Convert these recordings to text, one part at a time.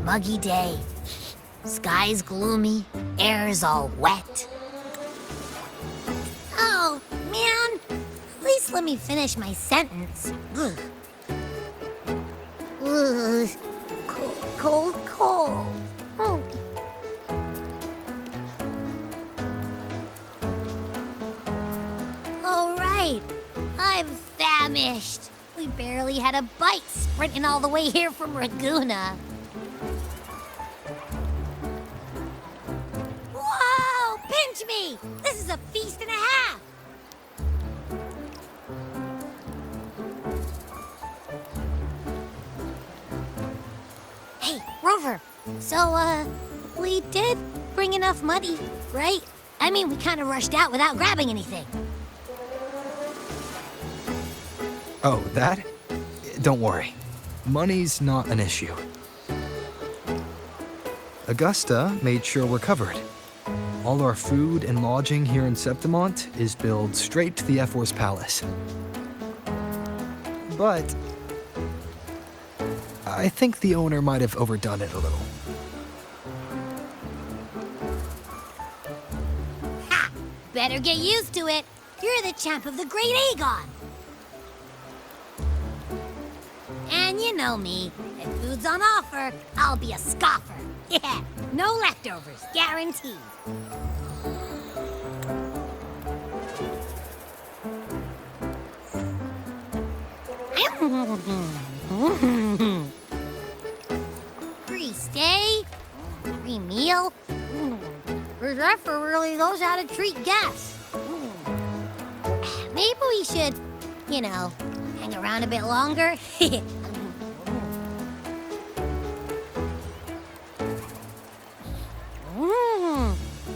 muggy day. Sky's gloomy, air's all wet. Oh, man. At least let me finish my sentence. Ugh. Ugh. Cold, cold, cold. Oh. All right. I'm famished. We barely had a bite sprinting all the way here from Ragoona. Whoa! Pinch me! This is a feast and a half! Hey, Rover. So, we did bring enough money, right? I mean, we kind of rushed out without grabbing anything. Oh, that? Don't worry. Money's not an issue. Augusta made sure we're covered. All our food and lodging here in Septimont is billed straight to the F-Force Palace. But I think the owner might have overdone it a little. Ha! Better get used to it. You're the champ of the Great Aegon. And you know me. If food's on offer, I'll be a scoffer. Yeah, no leftovers, guaranteed. Free stay, free meal. This effort really knows how to treat guests. Maybe we should, hang around a bit longer.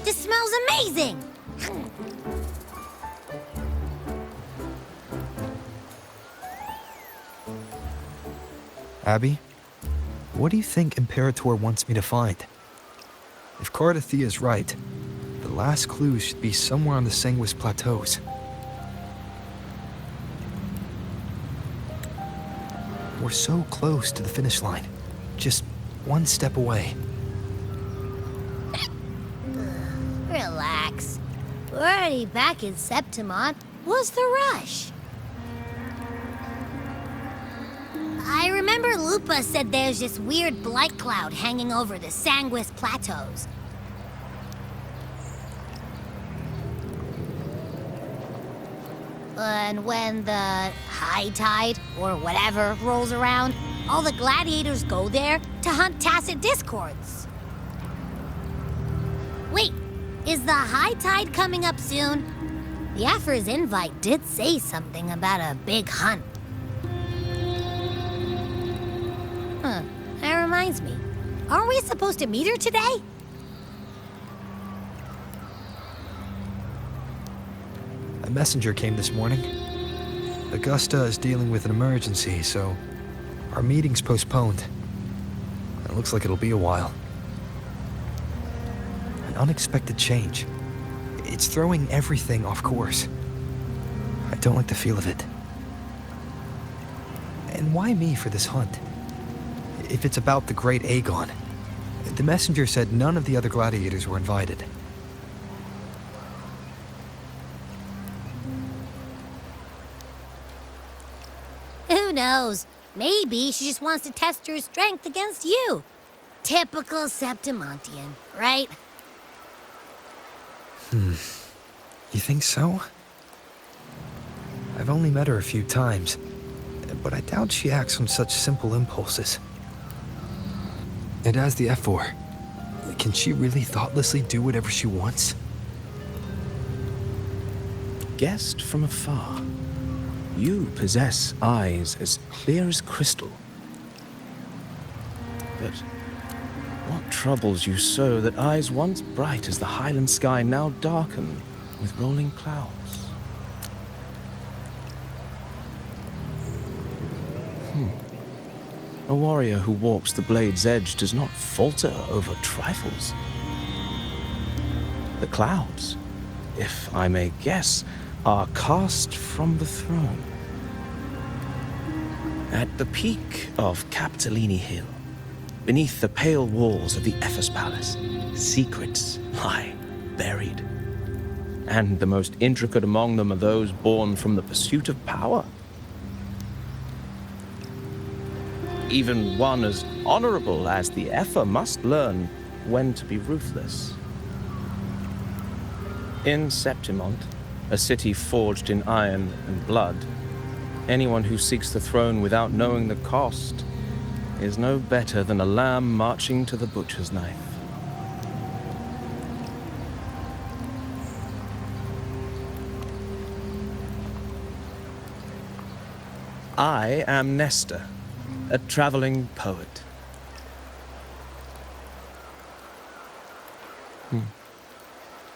This smells amazing! Abby, what do you think Imperator wants me to find? If Cardathia is right, the last clue should be somewhere on the Sanguis Plateaus. We're so close to the finish line. Just one step away. Relax. We're already back in Septimont. What's the rush? I remember Lupa said there's this weird blight cloud hanging over the Sanguis Plateaus. And when the high tide, or whatever, rolls around, all the gladiators go there to hunt tacit discords. Wait, is the high tide coming up soon? The Afra's invite did say something about a big hunt. Huh, that reminds me. Aren't we supposed to meet her today? A messenger came this morning. Augusta is dealing with an emergency, so our meeting's postponed. It looks like it'll be a while. An unexpected change. It's throwing everything off course. I don't like the feel of it. And why me for this hunt? If it's about the Great Aegon, the messenger said none of the other gladiators were invited. Who knows? Maybe she just wants to test her strength against you. Typical Septimontian, right? You think so? I've only met her a few times, but I doubt she acts on such simple impulses. And as the F4, can she really thoughtlessly do whatever she wants? Guessed from afar, you possess eyes as clear as crystal. But what troubles you so that eyes once bright as the highland sky now darken with rolling clouds? A warrior who walks the blade's edge does not falter over trifles. The clouds, if I may guess, are cast from the throne. At the peak of Capitolini Hill, Beneath the pale walls of the Ephes Palace, secrets lie buried. And the most intricate among them are those born from the pursuit of power. Even one as honorable as the Epher must learn when to be ruthless. In Septimont, a city forged in iron and blood, anyone who seeks the throne without knowing the cost is no better than a lamb marching to the butcher's knife. I am Nestor, a traveling poet.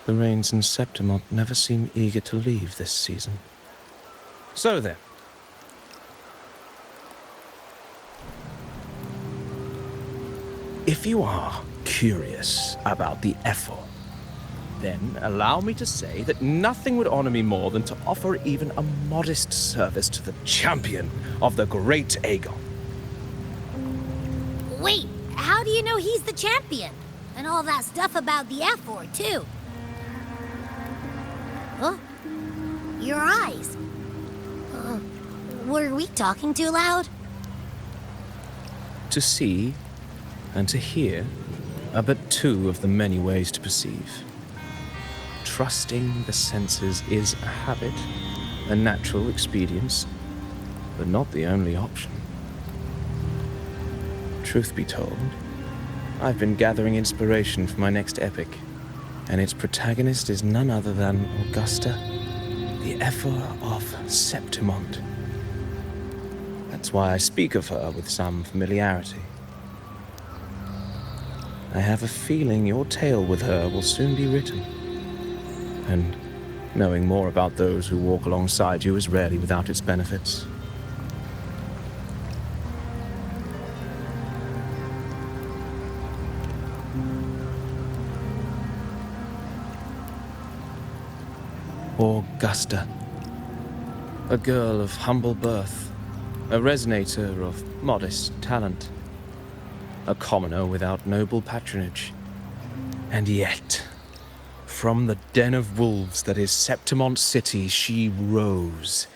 The rains in Septimont never seem eager to leave this season. So then, if you are curious about the Epher, then allow me to say that nothing would honor me more than to offer even a modest service to the champion of the great Aegon. Wait, how do you know he's the champion? And all that stuff about the F4, too? Huh? Your eyes. Were we talking too loud? To see and to hear are but two of the many ways to perceive. Trusting the senses is a habit, a natural expedience, but not the only option. Truth be told, I've been gathering inspiration for my next epic, and its protagonist is none other than Augusta, the Epher of Septimont. That's why I speak of her with some familiarity. I have a feeling your tale with her will soon be written, and knowing more about those who walk alongside you is rarely without its benefits. Augusta, a girl of humble birth, a resonator of modest talent, a commoner without noble patronage, and yet, from the den of wolves that is Septimont City, she rose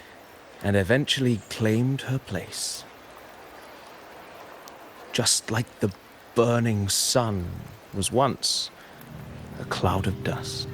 and eventually claimed her place. Just like the burning sun was once a cloud of dust.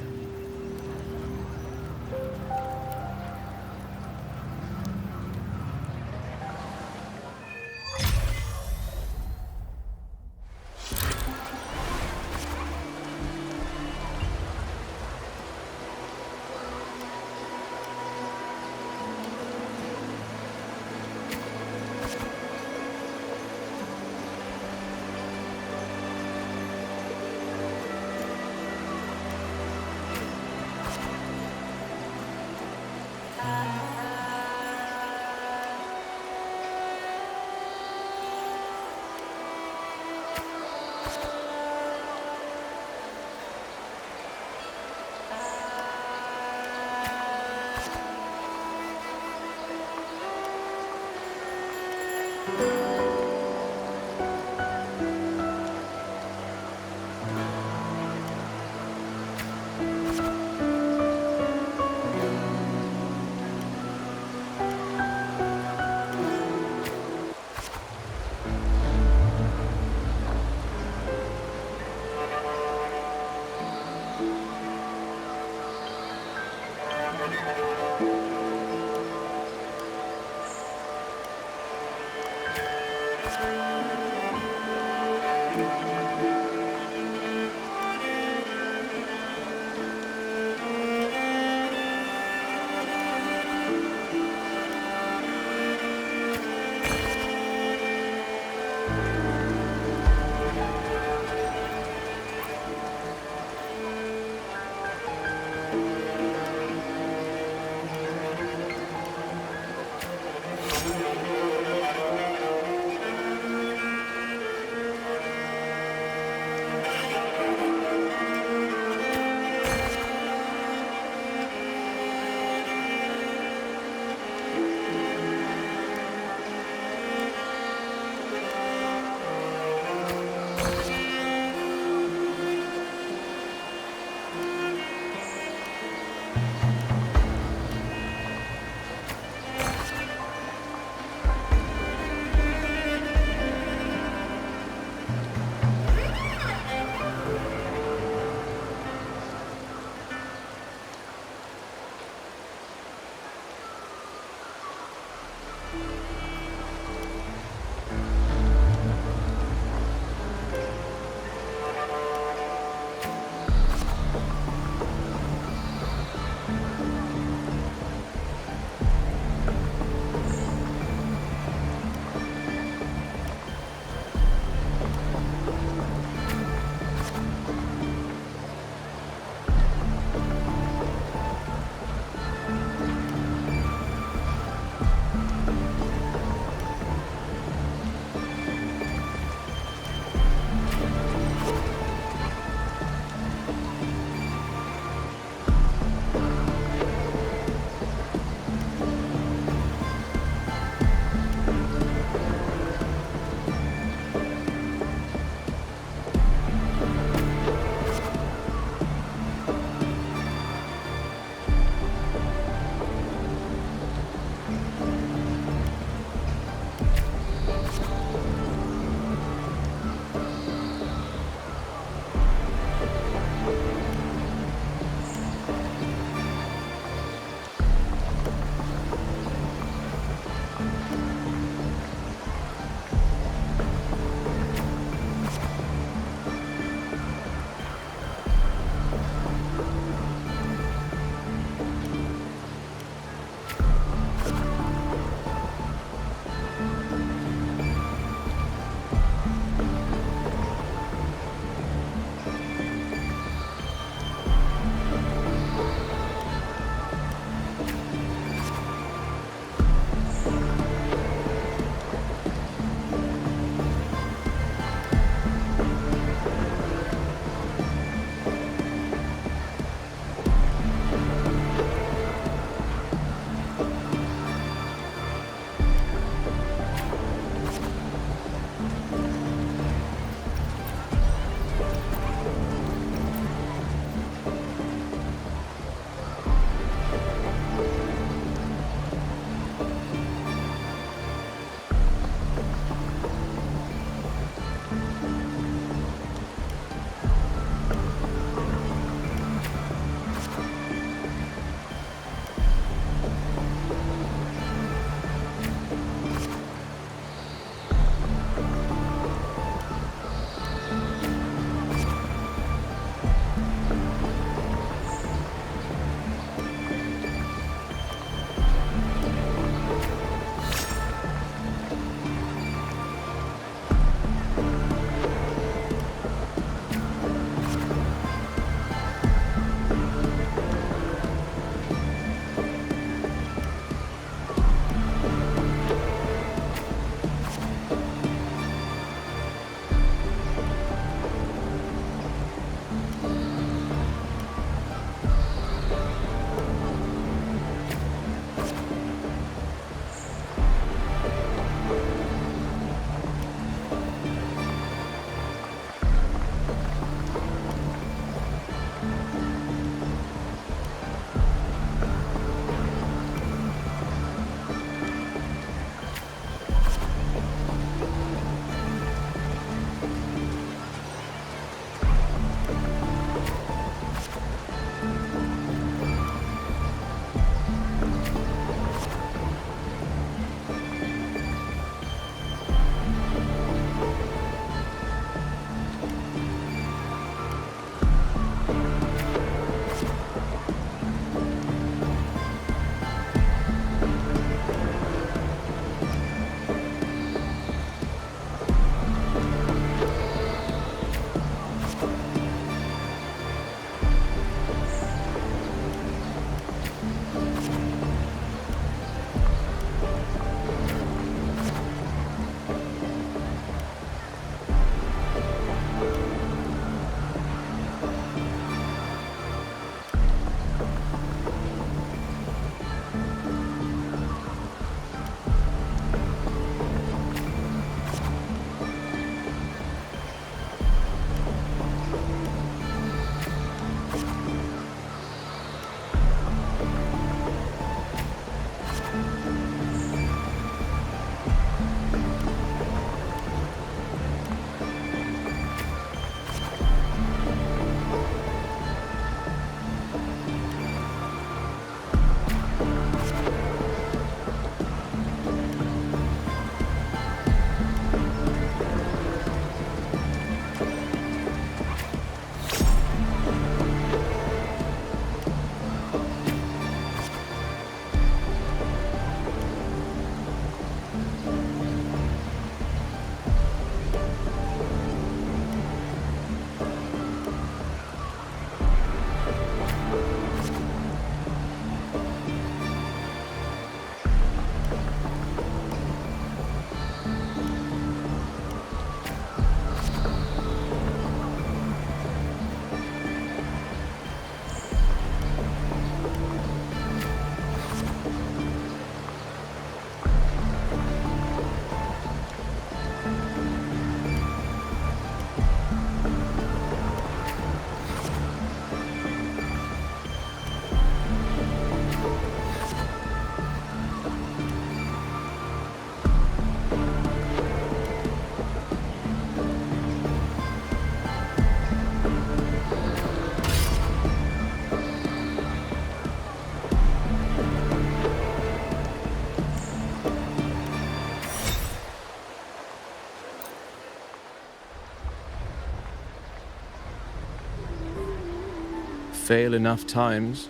fail enough times,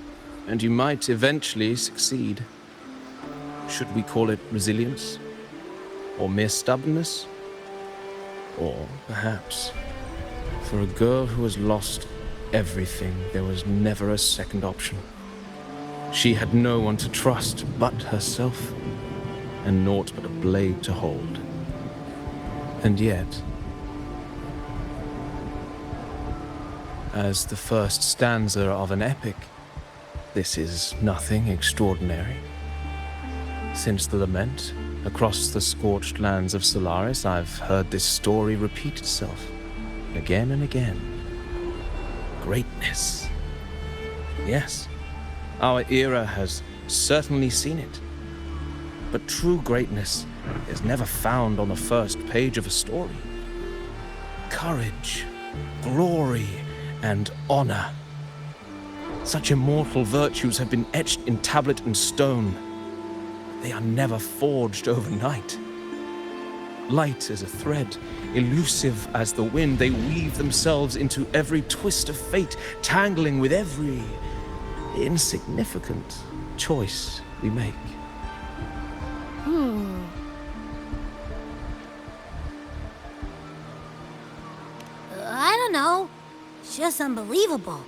and you might eventually succeed. Should we call it resilience? Or mere stubbornness? Or perhaps, for a girl who has lost everything, there was never a second option. She had no one to trust but herself, and naught but a blade to hold. And yet, as the first stanza of an epic, this is nothing extraordinary. Since the lament, across the scorched lands of Solaris, I've heard this story repeat itself, again and again. Greatness. Yes, our era has certainly seen it. But true greatness is never found on the first page of a story. Courage, glory, and honor. Such immortal virtues have been etched in tablet and stone. They are never forged overnight. Light as a thread, elusive as the wind, they weave themselves into every twist of fate, tangling with every insignificant choice we make. I don't know. It's just unbelievable.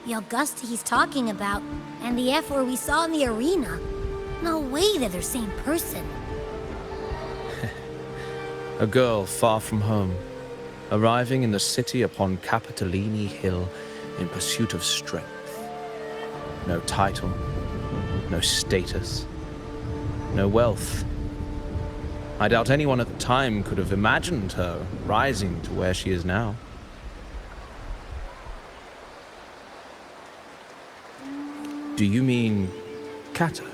The Augusta he's talking about, and the F-word we saw in the arena. No way they're the same person. A girl far from home, arriving in the city upon Capitolini Hill in pursuit of strength. No title, no status, no wealth. I doubt anyone at the time could have imagined her rising to where she is now. Do you mean Kato?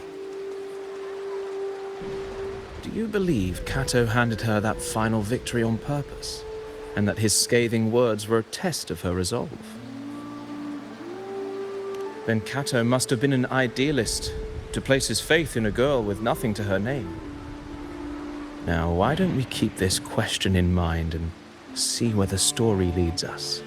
Do you believe Kato handed her that final victory on purpose, and that his scathing words were a test of her resolve? Then Kato must have been an idealist to place his faith in a girl with nothing to her name. Now, why don't we keep this question in mind and see where the story leads us?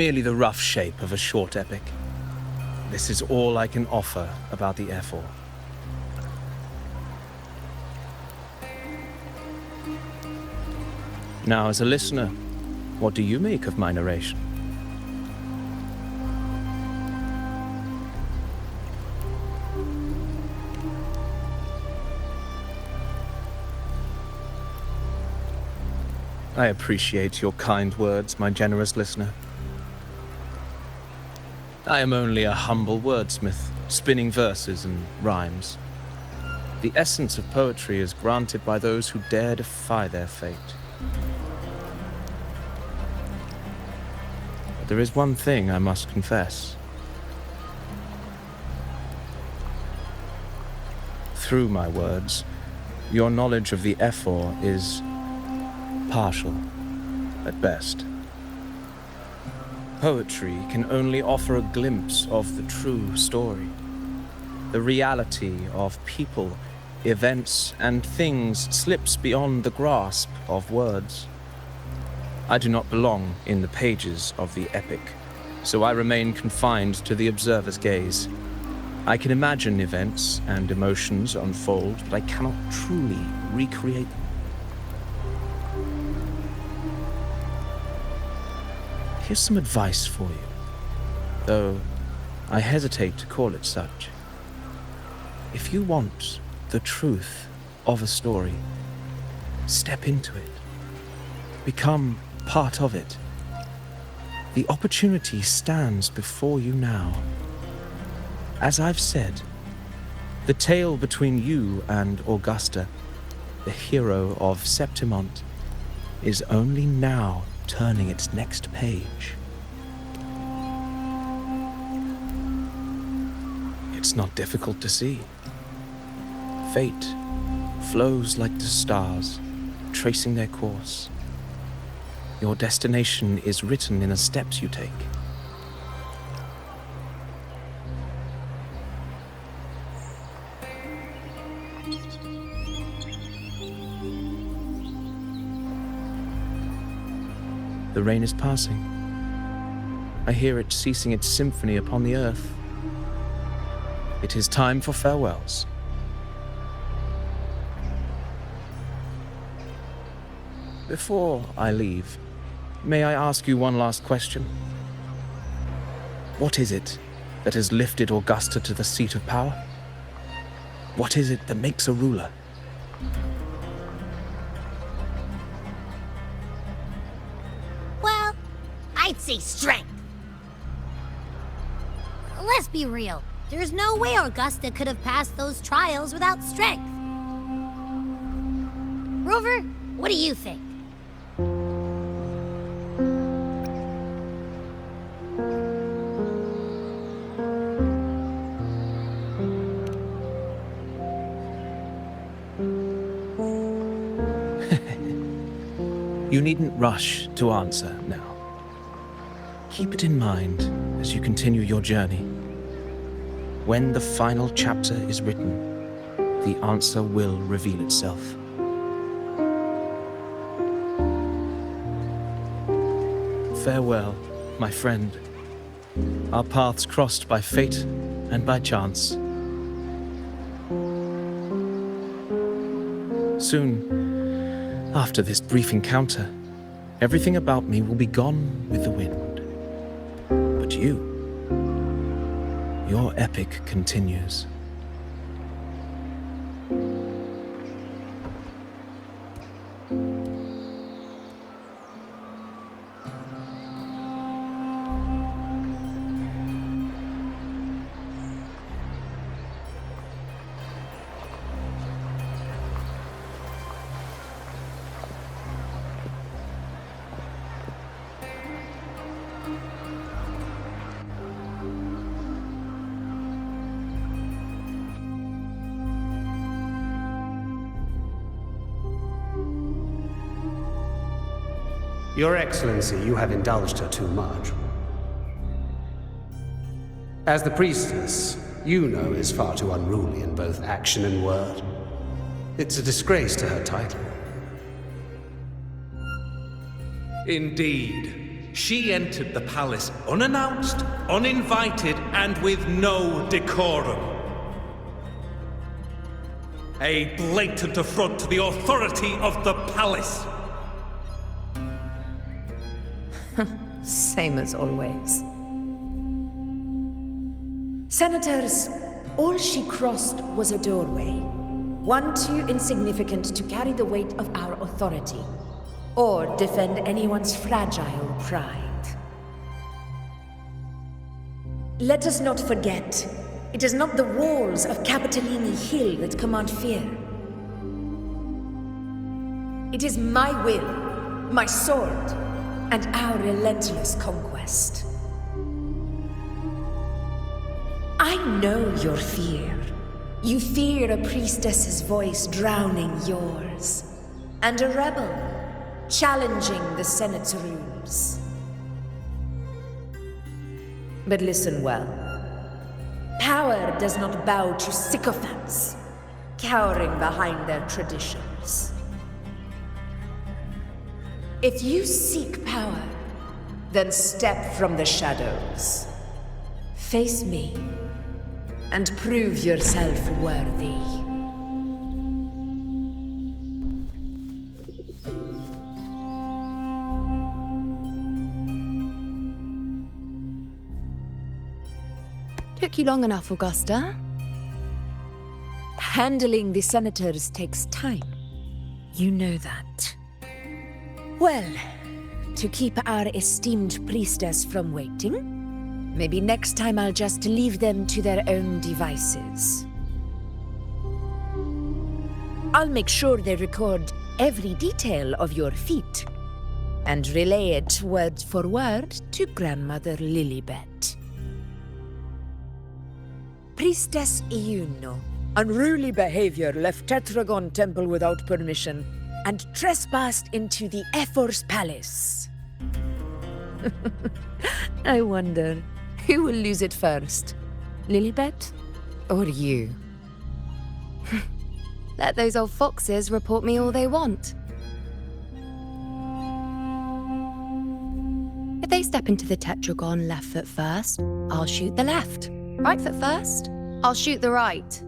merely the rough shape of a short epic. This is all I can offer about the F4. Now, as a listener, what do you make of my narration? I appreciate your kind words, my generous listener. I am only a humble wordsmith, spinning verses and rhymes. The essence of poetry is granted by those who dare defy their fate. But there is one thing I must confess. Through my words, your knowledge of the F4 is partial, at best. Poetry can only offer a glimpse of the true story, the reality of people, events, and things slips beyond the grasp of words. I do not belong in the pages of the epic, so I remain confined to the observer's gaze. I can imagine events and emotions unfold, but I cannot truly recreate them. Here's some advice for you, though I hesitate to call it such. If you want the truth of a story, step into it. Become part of it. The opportunity stands before you now. As I've said, the tale between you and Augusta, the hero of Septimont, is only now turning its next page. It's not difficult to see. Fate flows like the stars, tracing their course. Your destination is written in the steps you take. The rain is passing. I hear it ceasing its symphony upon the earth. It is time for farewells. Before I leave, may I ask you one last question? What is it that has lifted Augusta to the seat of power? What is it that makes a ruler? Well, I'd say strength. Let's be real. There's no way Augusta could have passed those trials without strength. Rover, what do you think? You needn't rush to answer now. Keep it in mind as you continue your journey. When the final chapter is written, the answer will reveal itself. Farewell, my friend. Our paths crossed by fate and by chance. Soon, after this brief encounter, everything about me will be gone with the wind. But you, your epic continues. Your Excellency, you have indulged her too much. As the priestess, Yuno is far too unruly in both action and word. It's a disgrace to her title. Indeed. She entered the palace unannounced, uninvited, and with no decorum. A blatant affront to the authority of the palace. Same as always. Senators, all she crossed was a doorway. One too insignificant to carry the weight of our authority, or defend anyone's fragile pride. Let us not forget, it is not the walls of Capitolini Hill that command fear. It is my will, my sword, and our relentless conquest. I know your fear. You fear a priestess's voice drowning yours, and a rebel challenging the Senate's rules. But listen well. Power does not bow to sycophants, cowering behind their traditions. If you seek power, then step from the shadows. Face me, and prove yourself worthy. Took you long enough, Augusta. Handling the senators takes time. You know that. Well, to keep our esteemed priestess from waiting, maybe next time I'll just leave them to their own devices. I'll make sure they record every detail of your feat, and relay it word for word to Grandmother Lilibet. Priestess Iuno. Unruly behavior left Tetragon Temple without permission and trespassed into the Ephor's palace. I wonder, who will lose it first? Lilibet or you? Let those old foxes report me all they want. If they step into the tetragon left foot first, I'll shoot the left. Right foot first, I'll shoot the right.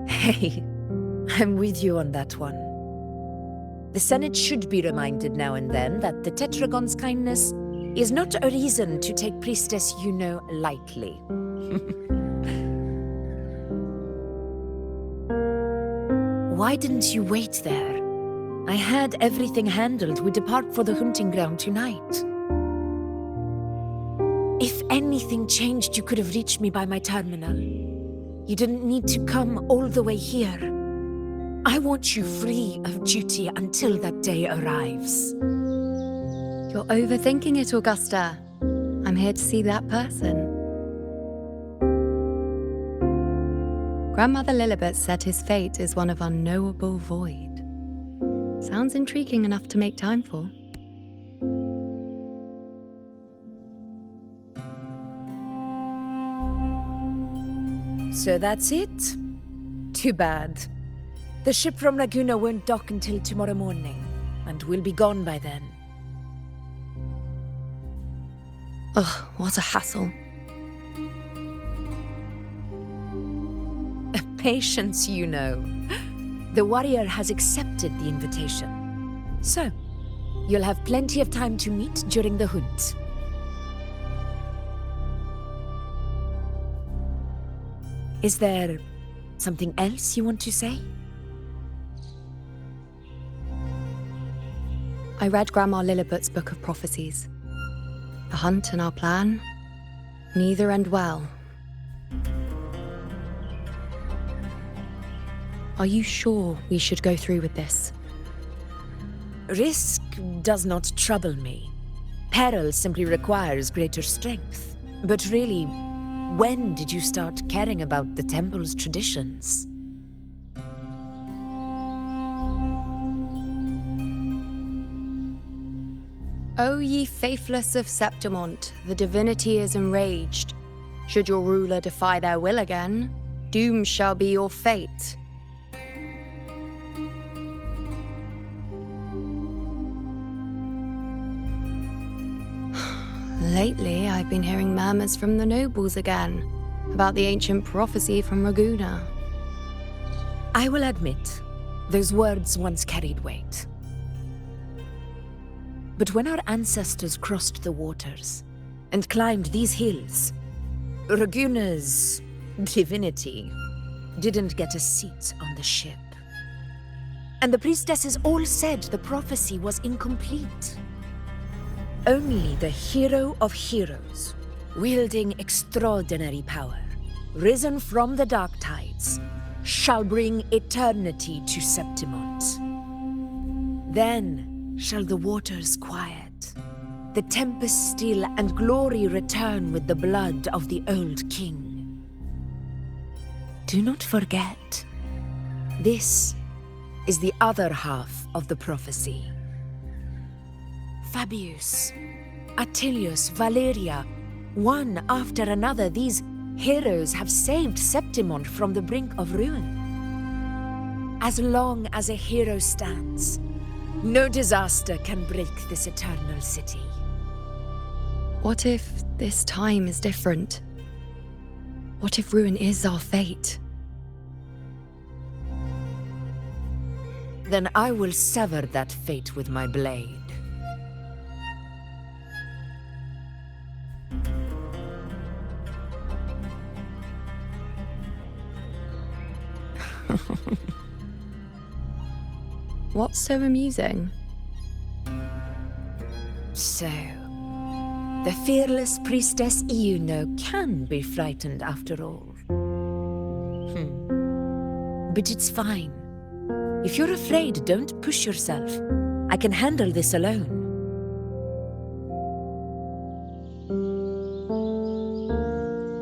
Hey, I'm with you on that one. The Senate should be reminded now and then that the Tetragon's kindness is not a reason to take Priestess Yuno lightly. Why didn't you wait there? I had everything handled. We depart for the hunting ground tonight. If anything changed, you could have reached me by my terminal. You didn't need to come all the way here. I want you free of duty until that day arrives. You're overthinking it, Augusta. I'm here to see that person. Grandmother Lilibet said his fate is one of unknowable void. Sounds intriguing enough to make time for. So that's it? Too bad. The ship from Laguna won't dock until tomorrow morning, and we'll be gone by then. Ugh, what a hassle. Patience, you know. The warrior has accepted the invitation. So, you'll have plenty of time to meet during the hunt. Is there something else you want to say? I read Grandma Lilibet's Book of Prophecies. The hunt and our plan, neither end well. Are you sure we should go through with this? Risk does not trouble me. Peril simply requires greater strength. But really, when did you start caring about the temple's traditions? O ye faithless of Septimont, the divinity is enraged. Should your ruler defy their will again, doom shall be your fate. Lately, I've been hearing murmurs from the nobles again about the ancient prophecy from Raguna. I will admit, those words once carried weight. But when our ancestors crossed the waters and climbed these hills, Raguna's divinity didn't get a seat on the ship. And the priestesses all said the prophecy was incomplete. Only the hero of heroes, wielding extraordinary power, risen from the dark tides, shall bring eternity to Septimont. Then shall the waters quiet, the tempest still, and glory return with the blood of the old king. Do not forget, this is the other half of the prophecy. Fabius, Attilius, Valeria, one after another, these heroes have saved Septimont from the brink of ruin. As long as a hero stands, no disaster can break this eternal city. What if this time is different? What if ruin is our fate? Then I will sever that fate with my blade. What's so amusing? So, the fearless priestess Iuno can be frightened after all. But it's fine. If you're afraid, don't push yourself. I can handle this alone.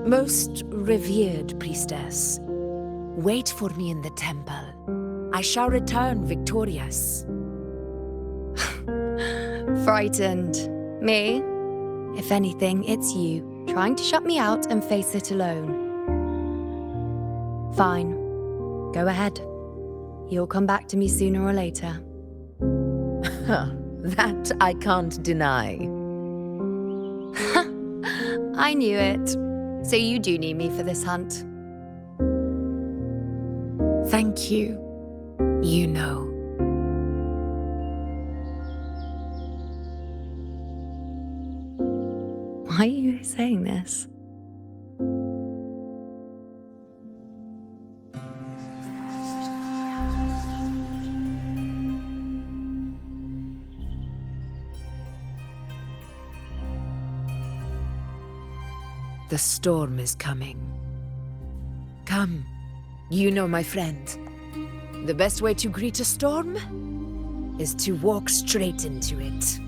Most revered priestess, wait for me in the temple. I shall return victorious. Frightened. Me? If anything, it's you, trying to shut me out and face it alone. Fine. Go ahead. You'll come back to me sooner or later. That I can't deny. I knew it. So you do need me for this hunt. Thank you. You know. Why are you saying this? The storm is coming. Come, you know my friend. The best way to greet a storm is to walk straight into it.